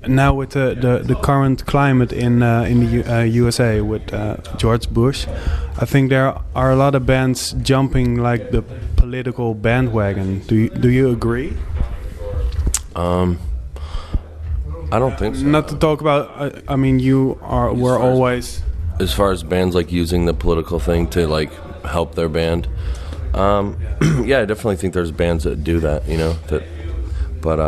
Now with the current climate in the USA with George Bush, I think there are a lot of bands jumping like the political bandwagon. Do you agree? I don't think so. Not to talk about. I mean, we're always. As far as bands like using the political thing to like help their band, yeah, I definitely think there's bands that do that. But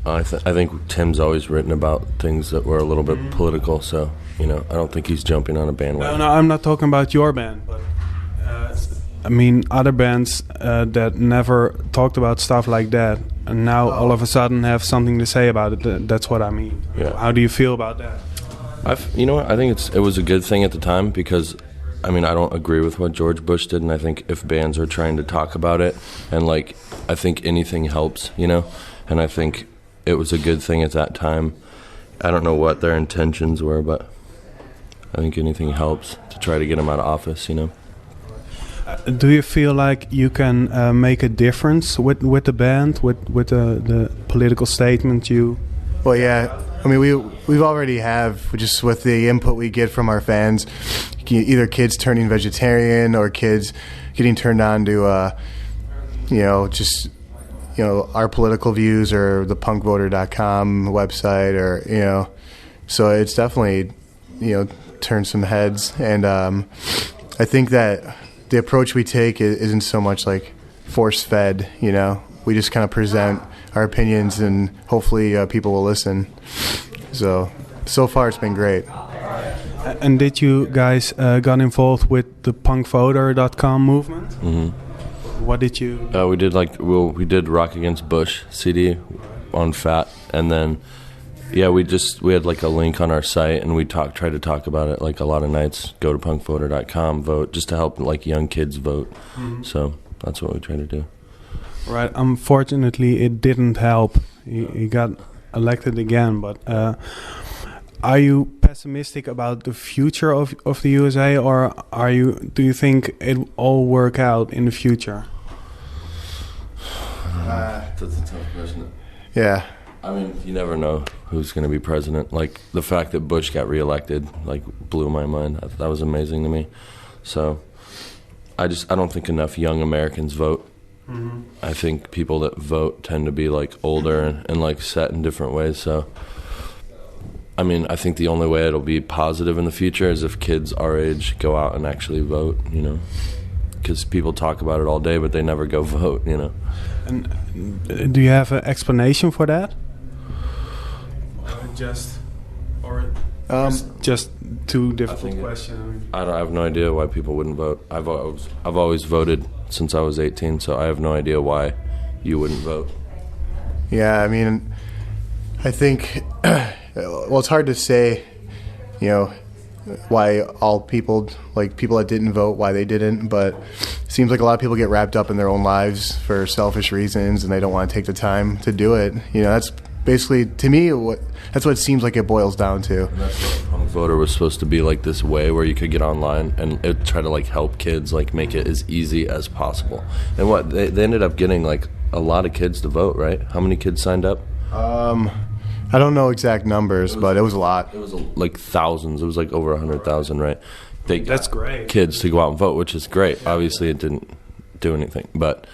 I think Tim's always written about things that were a little bit political, so I don't think he's jumping on a bandwagon. No, I'm not talking about your band, but I mean other bands that never talked about stuff like that, and now all of a sudden have something to say about it. That's what I mean. Yeah. How do you feel about that? You know what? I think it was a good thing at the time because, I mean, I don't agree with what George Bush did, and I think if bands are trying to talk about it, and like, I think anything helps, and I think it was a good thing at that time. I don't know what their intentions were, but I think anything helps to try to get him out of office, Do you feel like you can make a difference with the band, with the political statement you? Well, yeah. I mean, we've already have, just with the input we get from our fans, either kids turning vegetarian or kids getting turned on to, our political views or the punkvoter.com website or, so it's definitely, turned some heads. And I think that the approach we take isn't so much like force-fed, We just kind of present our opinions and hopefully people will listen. So far it's been great. And did you guys got involved with the punkvoter.com movement? Mm-hmm. What did you? We did Rock Against Bush CD on Fat, and then we had like a link on our site, and we tried to talk about it like a lot of nights. Go to punkvoter.com, vote, just to help like young kids vote. Mm-hmm. So that's what we try to do. Right. Unfortunately, it didn't help. He got elected again, but are you pessimistic about the future of the USA, or do you think it will all work out in the future? That's a tough question. Yeah. I mean, you never know who's going to be president. Like, the fact that Bush got reelected, like, blew my mind. That was amazing to me. So, I don't think enough young Americans vote. Mm-hmm. I think people that vote tend to be like older and like set in different ways. So, I mean, I think the only way it'll be positive in the future is if kids our age go out and actually vote, because people talk about it all day, but they never go vote, And do you have an explanation for that? Just too difficult question. I have no idea why people wouldn't vote. I've always voted since I was 18, so I have no idea why you wouldn't vote. Yeah, I mean, I think, well, it's hard to say, why all people, like people that didn't vote, why they didn't, but it seems like a lot of people get wrapped up in their own lives for selfish reasons, and they don't want to take the time to do it. That's basically, to me, that's what it seems like it boils down to. And that's what Punk Voter was supposed to be, like this way where you could get online and try to like help kids, like make it as easy as possible. And what they ended up getting like a lot of kids to vote, right? How many kids signed up? I don't know exact numbers, but it was a lot. It was like thousands. It was like over 100,000, right? That's great. Kids to go out and vote, which is great. Obviously, it didn't do anything, but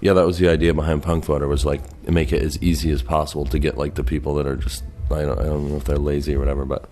yeah, that was the idea behind Punk Voter, was like make it as easy as possible to get like the people that are just I don't know if they're lazy or whatever, but